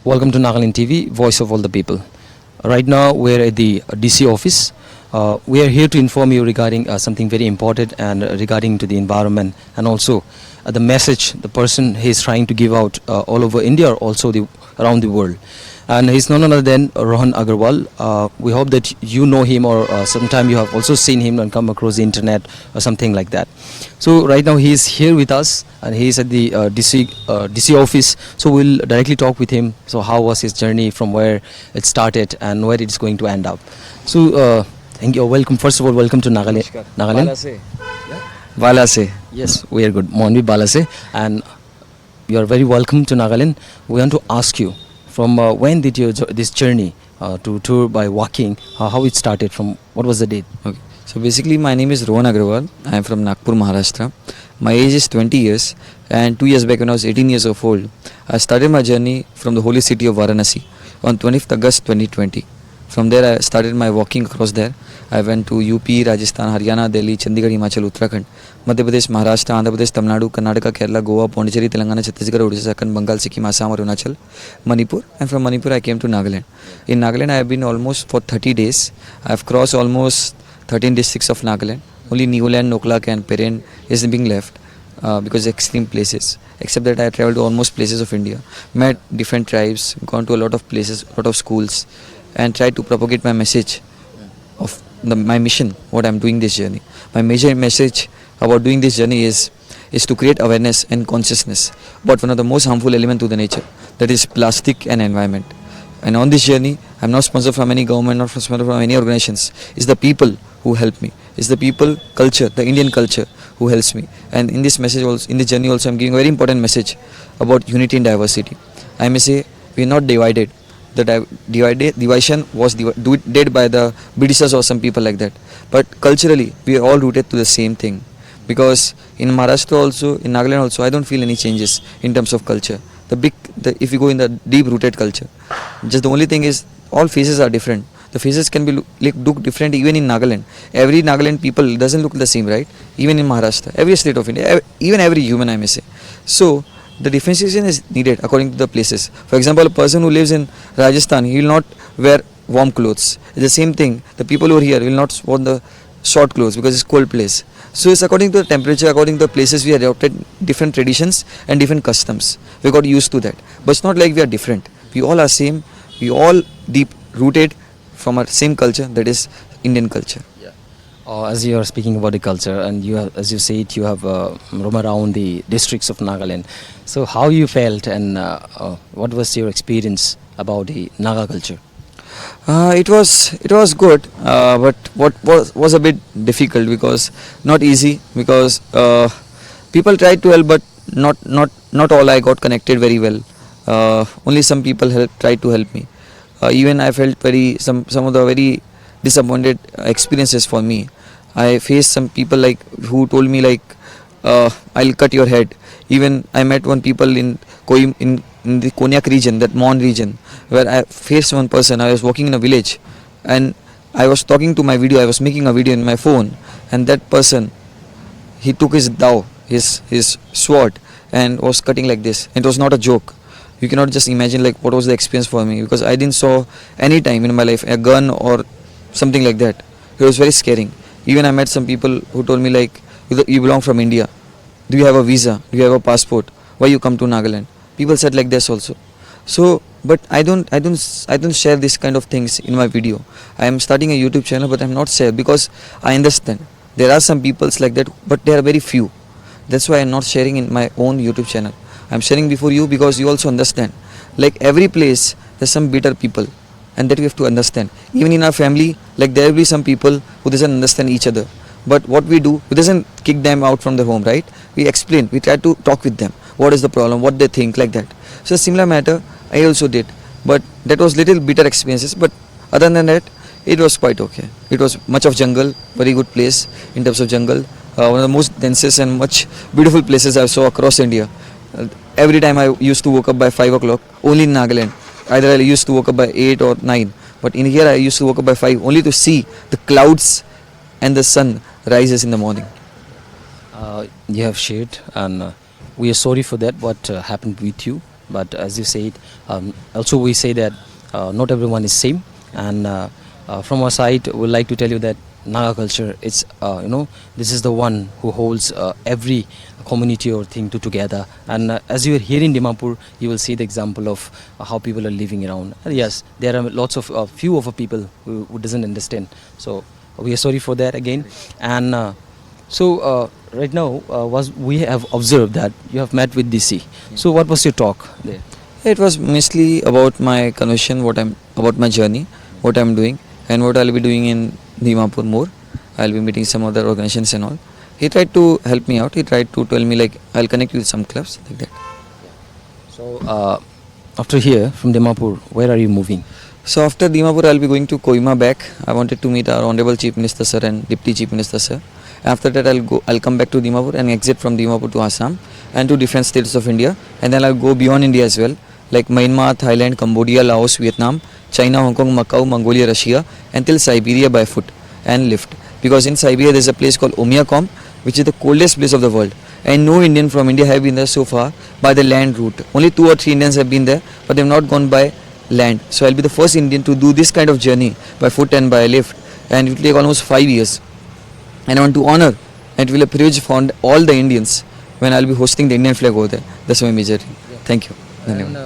Welcome to Nagaland TV, Voice of all the people. Right now we're at the DC office. We are here to inform you regarding something very important and regarding to the environment, and also the message the person he is trying to give out all over India or also around the world. And he's none other than Rohan Agarwal. We hope that you know him, or sometime you have also seen him and come across the internet or something like that. So right now he is here with us and he is at the DC office. So we'll directly talk with him. So how was his journey, from where it started and where it's going to end up. So thank you. Welcome. First of all, welcome to Nagaland. Balase. Balase. Yes, we are good. Monvi Balase, and you are very welcome to Nagaland. We want to ask you, from when did your this journey to tour by walking, how it started, from what was the date? Okay. So basically my name is Rohan Agarwal. I am from Nagpur, Maharashtra. My age is 20 years, and 2 years back when I was 18 years of old, I started my journey from the holy city of Varanasi on 20th August 2020. From there I started my walking across there. I went to UP, Rajasthan, Haryana, Delhi, Chandigarh, Himachal, Uttarakhand, Madhya Pradesh, Maharashtra, Andhra Pradesh, Tamil Nadu, Karnataka, Kerala, Goa, Pondicherry, Telangana, Chhattisgarh, Odisha, Bengal, Sikkim, Assam, Arunachal, Manipur, and from Manipur I came to Nagaland. In Nagaland I have been almost for 30 days. I have crossed almost 13 districts of Nagaland. Only Newland, Noklak and Biren is being left because extreme places. Except that I traveled to almost places of India, met different tribes, gone to a lot of places, a lot of schools, and tried to propagate my message of my mission, what I am doing this journey. My major message about doing this journey is to create awareness and consciousness about one of the most harmful elements to the nature, that is plastic and environment. And on this journey, I am not sponsored from any government, not sponsored from any organizations. It's the people who help me. It's the people, culture, the Indian culture who helps me. And in this message also, in this journey also, I am giving a very important message about unity and diversity. I may say we are not divided. The division was did by the Britishers or some people like that. But culturally, we are all rooted to the same thing. Because in Maharashtra also, in Nagaland also, I don't feel any changes in terms of culture. If you go in the deep-rooted culture, just the only thing is all faces are different. The faces can be look different even in Nagaland. Every Nagaland people doesn't look the same, right? Even in Maharashtra, every state of India, even every human, I may say. So the differentiation is needed according to the places. For example, a person who lives in Rajasthan, he will not wear warm clothes. It's the same thing. The people who are here will not wear the short clothes because it's cold place. So it's according to the temperature, according to the places we adopted different traditions and different customs. We got used to that. But it's not like we are different. We all are same. We all deep rooted from our same culture, that is Indian culture. As you are speaking about the culture, and you have, as you say it, you have roam around the districts of Nagaland. So how you felt, and what was your experience about the Naga culture? It was good, but what was a bit difficult, because not easy, because people tried to help, but not all I got connected very well. Only some people tried to help me. Even I felt some of the very disappointed experiences for me. I faced some people who told me I'll cut your head. Even I met one people in the Konyak region, that Mon region, where I faced one person. I was walking in a village and I was talking to my video. I was making a video in my phone, and that person, he took his dao, his sword, and was cutting like this. It was not a joke. You cannot just imagine what was the experience for me, because I didn't saw any time in my life a gun or something like that. It was very scaring. Even I met some people who told me you belong from India. Do you have a visa? Do you have a passport? Why you come to Nagaland? People said like this also. So, but I don't share this kind of things in my video. I am starting a YouTube channel, but I'm not share, because I understand there are some peoples like that, but they are very few. That's why I'm not sharing in my own YouTube channel. I'm sharing before you, because you also understand. Like every place, there's some bitter people, and that we have to understand. Even in our family, there will be some people who doesn't understand each other. But what we do, we doesn't kick them out from the home, right? We explain, we try to talk with them. What is the problem, what they think, like that. So a similar matter, I also did. But that was little bitter experiences. But other than that, it was quite okay. It was much of jungle, very good place in terms of jungle. One of the most densest and much beautiful places I saw across India. Every time I used to wake up by 5 o'clock, only in Nagaland. Either I used to wake up by 8 or 9. But in here I used to wake up by 5, only to see the clouds and the sun rises in the morning. You have shared, and we are sorry for that, what happened with you. but as you said, also we say that not everyone is same, and from our side, we would like to tell you that Naga culture, it's this is the one who holds every community or thing together. And as you are here in Dimapur, you will see the example of how people are living around. And yes, there are lots of few of people who doesn't understand. So we are sorry for that again. And so right now, we have observed that you have met with DC. So what was your talk there? It was mostly about my conversion, about my journey, what I'm doing, and what I'll be doing in Dimapur more. I'll be meeting some other organizations and all. He tried to help me out. He tried to tell me like I'll connect you with some clubs like that. So after here from Dimapur, where are you moving? So after Dimapur, I'll be going to Kohima back. I wanted to meet our Honorable Chief Minister Sir and Deputy Chief Minister Sir. After that, I'll come back to Dimapur and exit from Dimapur to Assam and to different states of India. And then I'll go beyond India as well, like Myanmar, Thailand, Cambodia, Laos, Vietnam, China, Hong Kong, Macau, Mongolia, Russia, until Siberia by foot and lift. Because in Siberia there's a place called Omiakom, which is the coldest place of the world. And no Indian from India have been there so far by the land route. Only 2 or 3 Indians have been there, but they've not gone by land. So I'll be the first Indian to do this kind of journey by foot and by lift. And it will take almost 5 years. And I want to honor, and it will be a privilege for all the Indians when I'll be hosting the Indian flag over there. That's my major thing. Thank you. And,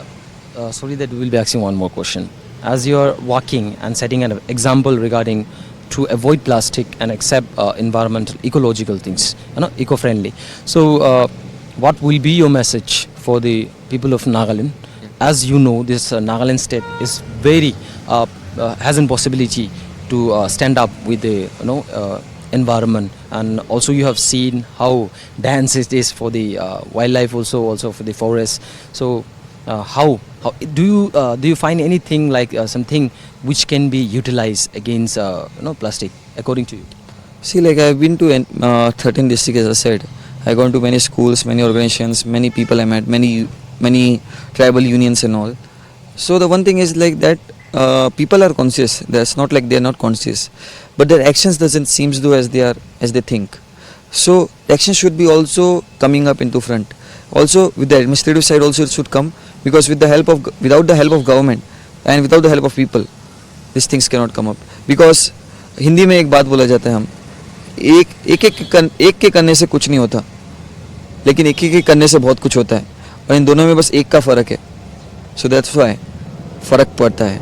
sorry that we will be asking one more question. As you are walking and setting an example regarding to avoid plastic and accept environmental, ecological things, eco-friendly. So, what will be your message for the people of Nagaland? As you know, this Nagaland state is very has a possibility to stand up with the environment, and also you have seen how dense it is for the wildlife, also for the forest. So, how do you find anything like something which can be utilized against plastic according to you? See, like I've been to 13 districts, as I said. I gone to many schools, many organizations, many people I met, many tribal unions and all. So the one thing is like that people are conscious. That's not like they're not conscious, but their actions doesn't seem to do as they think. So action should be also coming up into front. Also with the administrative side also it should come, because without the help of government and without the help of people, these things cannot come up. Because Hindi में एक बात बोला जाता है, हम एक के करने से कुछ नहीं होता, लेकिन एक के करने से बहुत कुछ होता है, और इन दोनों में बस एक का फ़र्क है. So that's why फ़र्क पड़ता है.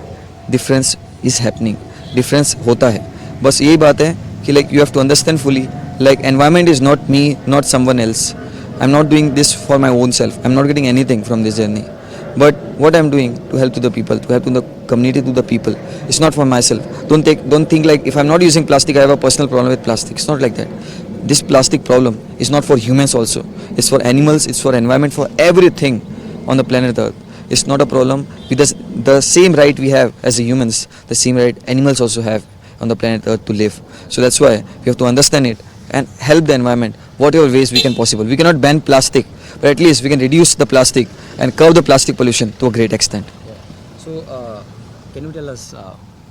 Difference is happening. Difference होता है. बस यही बात है कि like you have to understand fully, like environment is not me, not someone else. I'm not doing this for my own self. I'm not getting anything from this journey. But what I'm doing to help to the people, to help to the community, to the people, it's not for myself. Don't think like if I'm not using plastic, I have a personal problem with plastic. It's not like that. This plastic problem is not for humans also. It's for animals, it's for environment, for everything on the planet Earth. It's not a problem because the same right we have as the humans, the same right animals also have on the planet Earth to live. So that's why we have to understand it and help the environment whatever ways we can possible. We cannot ban plastic, but at least we can reduce the plastic and curb the plastic pollution to a great extent. Yeah. So can you tell us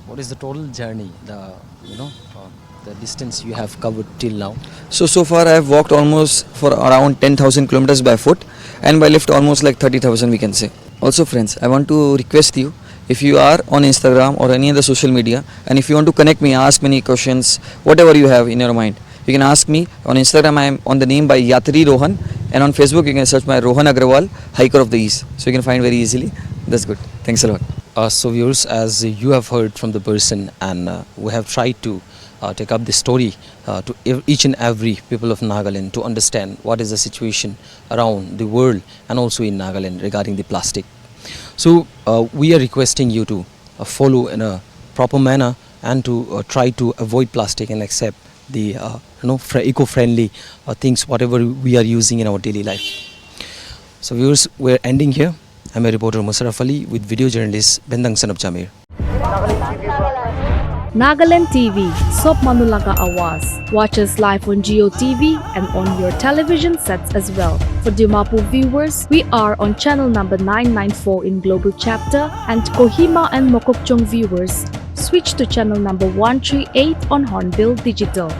what is the total journey, the distance you have covered till now? So far I have walked almost for around 10,000 kilometers by foot, and by lift almost like 30,000 we can say. Also friends, I want to request you, if you are on Instagram or any other social media, and if you want to connect me, ask many questions, whatever you have in your mind, you can ask me. On Instagram I am on the name by Yatri Rohan, and on Facebook you can search my Rohan Agarwal, Hiker of the East. So you can find very easily. That's good. Thanks a lot. So viewers, as you have heard from the person, and we have tried to take up this story to each and every people of Nagaland to understand what is the situation around the world and also in Nagaland regarding the plastic. So we are requesting you to follow in a proper manner and to try to avoid plastic and accept the eco-friendly things whatever we are using in our daily life. So viewers, we're ending here. I'm a reporter Musarraf Ali with video journalist Bendang Sanab Jamir. Nagaland TV, Sop Manulaga Awas. Watch us live on Geo TV and on your television sets as well. For Dimapur viewers, we are on channel number 994 in Global Chapter, and Kohima and Mokokchung viewers, switch to channel number 138 on Hornbill Digital.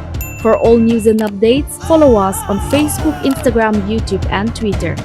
For all news and updates, follow us on Facebook, Instagram, YouTube and Twitter.